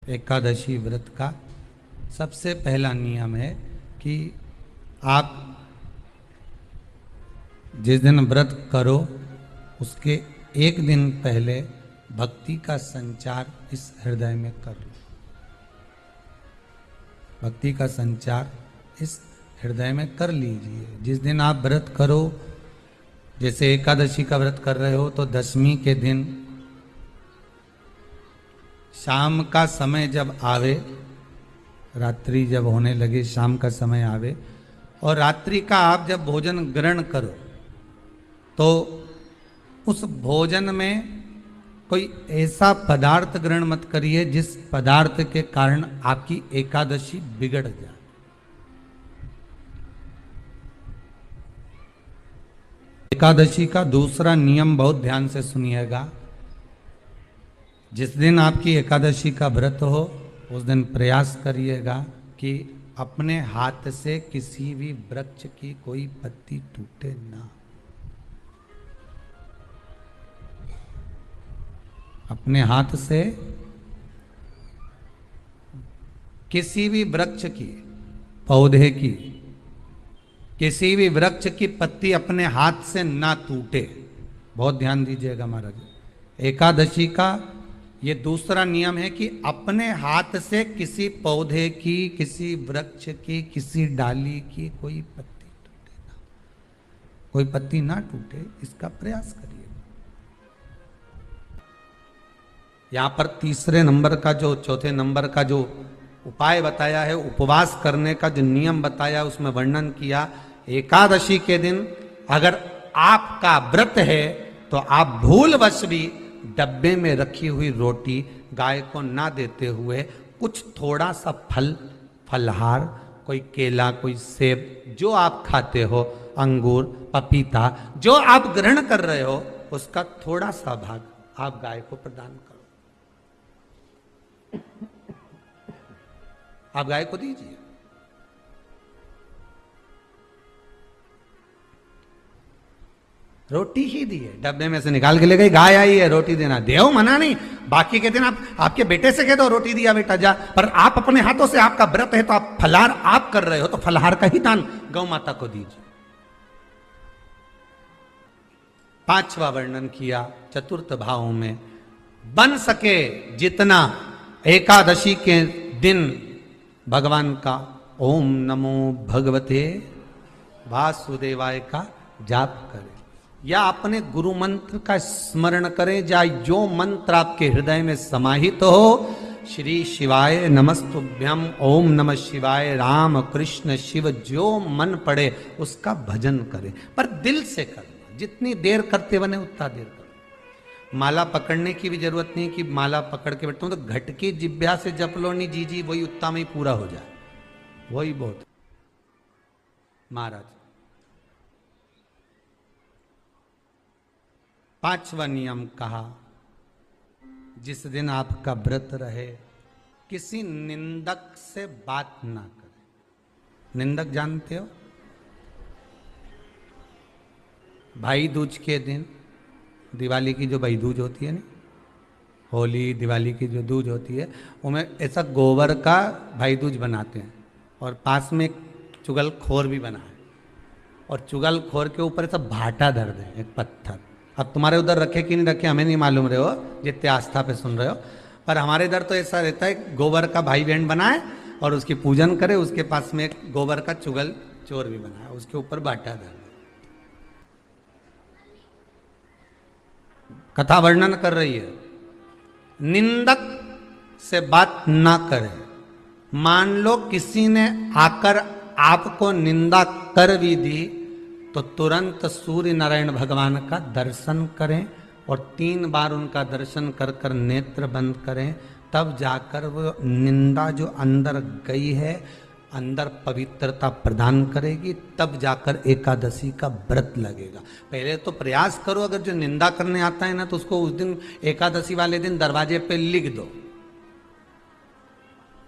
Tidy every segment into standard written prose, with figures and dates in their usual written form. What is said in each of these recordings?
एकादशी व्रत का सबसे पहला नियम है कि आप जिस दिन व्रत करो उसके एक दिन पहले भक्ति का संचार इस हृदय में कर लो। भक्ति का संचार इस हृदय में कर लीजिए। जिस दिन आप व्रत करो, जैसे एकादशी का व्रत कर रहे हो तो दशमी के दिन शाम का समय जब आवे, रात्रि जब होने लगे, शाम का समय आवे और रात्रि का आप जब भोजन ग्रहण करो तो उस भोजन में कोई ऐसा पदार्थ ग्रहण मत करिए जिस पदार्थ के कारण आपकी एकादशी बिगड़ जाए। एकादशी का दूसरा नियम बहुत ध्यान से सुनिएगा। जिस दिन आपकी एकादशी का व्रत हो उस दिन प्रयास करिएगा कि अपने हाथ से किसी भी वृक्ष की कोई पत्ती टूटे ना। अपने हाथ से किसी भी वृक्ष की, पौधे की, किसी भी वृक्ष की पत्ती अपने हाथ से ना टूटे। बहुत ध्यान दीजिएगा महाराज। एकादशी का ये दूसरा नियम है कि अपने हाथ से किसी पौधे की, किसी वृक्ष की, किसी डाली की कोई पत्ती टूटे ना, कोई पत्ती ना टूटे, इसका प्रयास करिए। यहां पर तीसरे नंबर का जो, चौथे नंबर का जो उपाय बताया है, उपवास करने का जो नियम बताया, उसमें वर्णन किया एकादशी के दिन अगर आपका व्रत है तो आप भूलवश भी डब्बे में रखी हुई रोटी गाय को ना देते हुए कुछ थोड़ा सा फल, फलहार, कोई केला, कोई सेब, जो आप खाते हो, अंगूर, पपीता, जो आप ग्रहण कर रहे हो उसका थोड़ा सा भाग आप गाय को प्रदान करो। आप गाय को दीजिए। रोटी ही दी है, डब्बे में से निकाल के ले गई, गाय आई है, रोटी देना, देव मना नहीं। बाकी के दिन आप आपके बेटे से कह दो रोटी दिया बेटा जा, पर आप अपने हाथों से, आपका व्रत है तो आप फलाहार आप कर रहे हो तो फलाहार का ही दान गौ माता को दीजिए। पांचवा वर्णन किया चतुर्थ भाव में, बन सके जितना एकादशी के दिन भगवान का ओम नमो भगवते वासुदेवाय का जाप करें या अपने गुरु मंत्र का स्मरण करें, या जो मंत्र आपके हृदय में समाहित हो, श्री शिवाय नमस्तुभ्यम, ओम नमः शिवाय, राम कृष्ण शिव, जो मन पड़े उसका भजन करें, पर दिल से करना। जितनी देर करते बने उतना देर करो। माला पकड़ने की भी जरूरत नहीं कि माला पकड़ के बैठता हूं तो घट की जिब्या से जप लो, नहीं जी वही उतना में ही पूरा हो जाए, वही बहुत। महाराज पांचवा नियम कहा, जिस दिन आपका व्रत रहे किसी निंदक से बात ना करें। निंदक जानते हो? भाई दूज के दिन, दिवाली की जो भाई दूज होती है ना, होली दिवाली की जो दूज होती है, उनमें ऐसा गोबर का भाई दूज बनाते हैं और पास में एक चुगल खोर भी बना है और चुगल खोर के ऊपर ऐसा भाटा धर दें, एक पत्थर। अब तुम्हारे उधर रखे कि नहीं रखे हमें नहीं मालूम रहे हो, जितने आस्था पे सुन रहे हो, पर हमारे इधर तो ऐसा रहता है, गोबर का भाई बहन बनाए और उसकी पूजन करे, उसके पास में एक गोबर का चुगल चोर भी बनाए, उसके ऊपर बाटा धर। कथा वर्णन कर रही है, निंदक से बात ना करें। मान लो किसी ने आकर आपको निंदा कर भी दी तो तुरंत सूर्य नारायण भगवान का दर्शन करें और 3 बार उनका दर्शन कर कर नेत्र बंद करें, तब जाकर वो निंदा जो अंदर गई है, अंदर पवित्रता प्रदान करेगी, तब जाकर एकादशी का व्रत लगेगा। पहले तो प्रयास करो, अगर जो निंदा करने आता है ना तो उसको उस दिन एकादशी वाले दिन दरवाजे पे लिख दो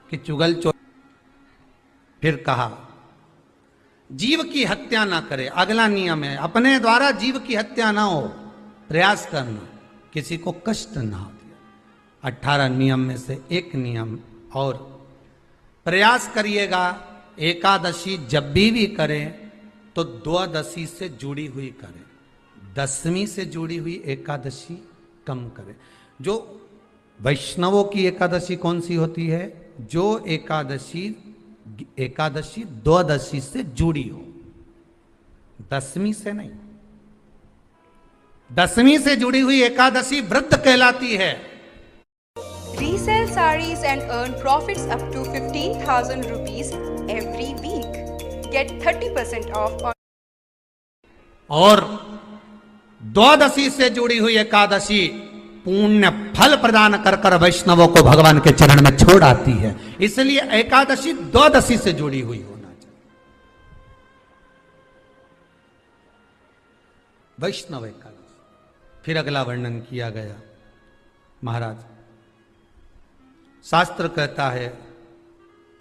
कि चुगल चोर। फिर कहा जीव की हत्या ना करे। अगला नियम है, अपने द्वारा जीव की हत्या ना हो, प्रयास करना, किसी को कष्ट ना हो। 18 नियम में से एक नियम और प्रयास करिएगा एकादशी जब भी करें तो द्वादशी से जुड़ी हुई करें, दशमी से जुड़ी हुई एकादशी कम करें। जो वैष्णवों की एकादशी कौन सी होती है? जो एकादशी द्वादशी से जुड़ी हो, दशमी से नहीं। दशमी से जुड़ी हुई एकादशी व्रत कहलाती है। Resell sarees and earn profits up to 15,000 rupees every week. Get 30% off on और द्वादशी से जुड़ी हुई एकादशी पुण्य फल प्रदान कर कर वैष्णवों को भगवान के चरण में छोड़ आती है। इसलिए एकादशी द्वादशी से जुड़ी हुई होना चाहिए। वैष्णव एकादशी। फिर अगला वर्णन किया गया। महाराज शास्त्र कहता है,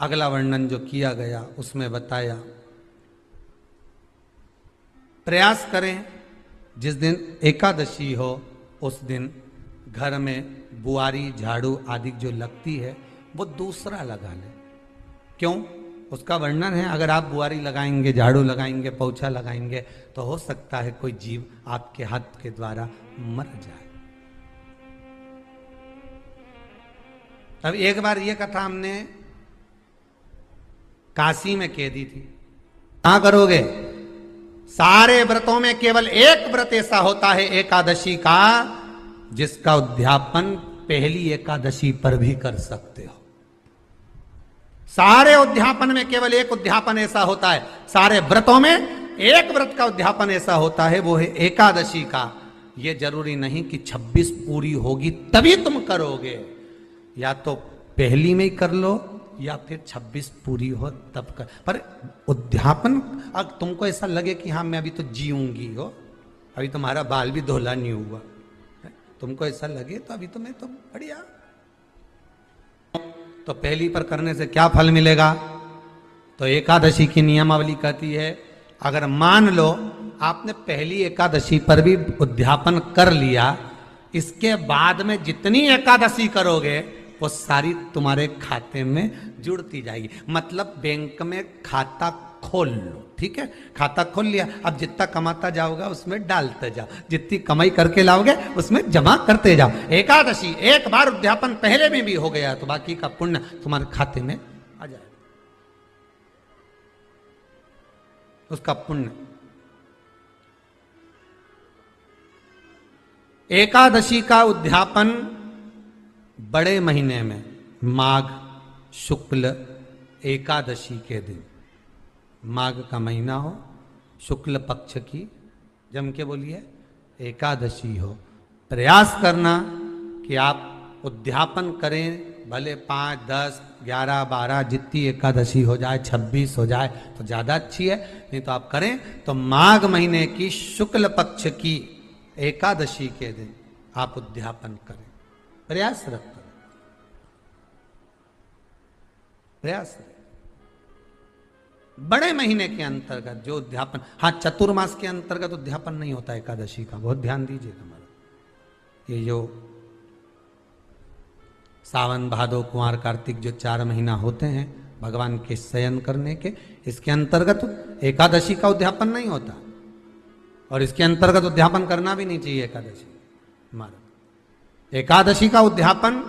अगला वर्णन जो किया गया उसमें बताया, प्रयास करें जिस दिन एकादशी हो उस दिन घर में बुआरी झाड़ू आदि जो लगती है वो दूसरा लगा लें। क्यों? उसका वर्णन है, अगर आप बुआरी लगाएंगे, झाड़ू लगाएंगे, पोछा लगाएंगे तो हो सकता है कोई जीव आपके हाथ के द्वारा मर जाए। अब एक बार ये कथा हमने काशी में कह दी थी। क्या करोगे? सारे व्रतों में केवल एक व्रत ऐसा होता है एकादशी का जिसका उद्यापन पहली एकादशी पर भी कर सकते हो। सारे उद्यापन में केवल एक उद्यापन ऐसा होता है, सारे व्रतों में एक व्रत का उद्यापन ऐसा होता है, वो है एकादशी का। ये जरूरी नहीं कि 26 पूरी होगी तभी तुम करोगे, या तो पहली में ही कर लो या फिर 26 पूरी हो तब कर। पर उद्यापन, अगर तुमको ऐसा लगे कि हाँ मैं अभी तो जीऊंगी हो, अभी तुम्हारा बाल भी धोला नहीं हुआ, तुमको ऐसा लगे तो अभी तो मैं तो बढ़िया, तो पहली पर करने से क्या फल मिलेगा? तो एकादशी की नियमावली कहती है, अगर मान लो आपने पहली एकादशी पर भी उद्यापन कर लिया, इसके बाद में जितनी एकादशी करोगे वो सारी तुम्हारे खाते में जुड़ती जाएगी। मतलब बैंक में खाता खोल लो, ठीक है? खाता खोल लिया, अब जितना कमाता जाओगे उसमें डालते जाओ, जितनी कमाई करके लाओगे उसमें जमा करते जाओ। एकादशी एक बार उद्यापन पहले में भी हो गया तो बाकी का पुण्य तुम्हारे खाते में आ जाएगा, उसका पुण्य। एकादशी का उद्यापन बड़े महीने में माघ शुक्ल एकादशी के दिन, माघ का महीना हो, शुक्ल पक्ष की, जम के बोलिए, एकादशी हो, प्रयास करना कि आप उद्यापन करें। भले 5, 10, 11, 12 जितनी एकादशी हो जाए, 26 हो जाए तो ज़्यादा अच्छी है, नहीं तो आप करें तो माघ महीने की शुक्ल पक्ष की एकादशी के दिन आप उद्यापन करें। प्रयासरत करें, प्रयास। बड़े महीने के अंतर्गत जो उद्यापन, हाँ चतुर्मास के अंतर्गत उद्यापन नहीं होता एकादशी का, बहुत ध्यान दीजिएगा। हमारा ये जो सावन भादो कुंवर कार्तिक जो 4 महीना होते हैं भगवान के शयन करने के, इसके अंतर्गत एकादशी का उद्यापन नहीं होता, और इसके अंतर्गत उद्यापन करना भी नहीं चाहिए एकादशी। हमारा एकादशी का उद्यापन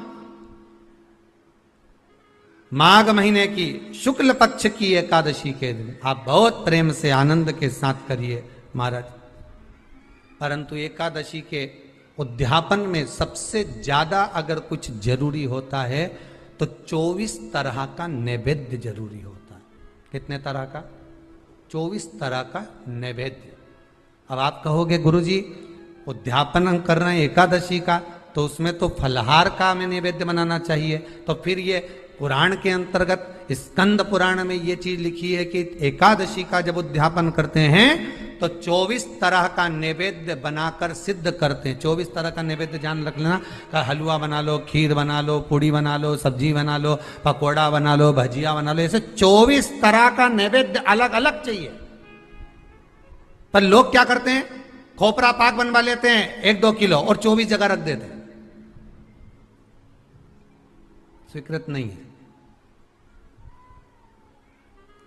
माघ महीने की शुक्ल पक्ष की एकादशी के दिन आप बहुत प्रेम से आनंद के साथ करिए महाराज। परंतु एकादशी के उद्यापन में सबसे ज्यादा अगर कुछ जरूरी होता है तो 24 तरह का नैवेद्य जरूरी होता है। कितने तरह का? 24 तरह का नैवेद्य। अब आप कहोगे गुरुजी उद्यापन हम कर रहे हैं एकादशी का, तो उसमें तो फलहार का हमें नैवेद्य बनाना चाहिए। तो फिर ये पुराण के अंतर्गत स्कंद पुराण में ये चीज लिखी है कि एकादशी का जब उद्यापन करते हैं तो 24 तरह का नैवेद्य बनाकर सिद्ध करते हैं। 24 तरह का नैवेद्य जान रख लेना, का हलवा बना लो, खीर बना लो, पूड़ी बना लो, सब्जी बना लो, पकौड़ा बना लो, भजिया बना लो, ऐसे 24 तरह का नैवेद्य अलग अलग चाहिए। पर लोग क्या करते हैं, खोपरा पाक बनवा लेते हैं 1-2 किलो और 24 जगह रख देते हैं। स्वीकृत नहीं है।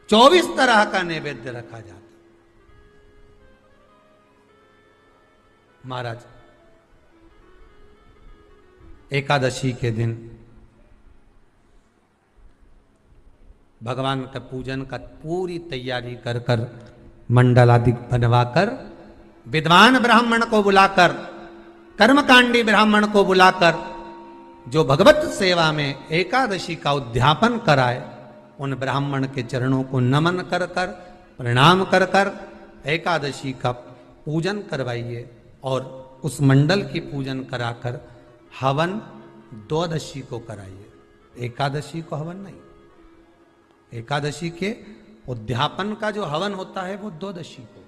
24 तरह का नैवेद्य रखा जाता। महाराज एकादशी के दिन भगवान का पूजन का पूरी तैयारी कर कर मंडल आदि बनवाकर विद्वान ब्राह्मण को बुलाकर कर्मकांडी ब्राह्मण को बुलाकर जो भगवत सेवा में एकादशी का उद्यापन कराए उन ब्राह्मण के चरणों को नमन कर कर प्रणाम कर कर एकादशी का पूजन करवाइए और उस मंडल की पूजन कराकर हवन द्वादशी को कराइए। एकादशी को हवन नहीं, एकादशी के उद्यापन का जो हवन होता है वो द्वादशी को।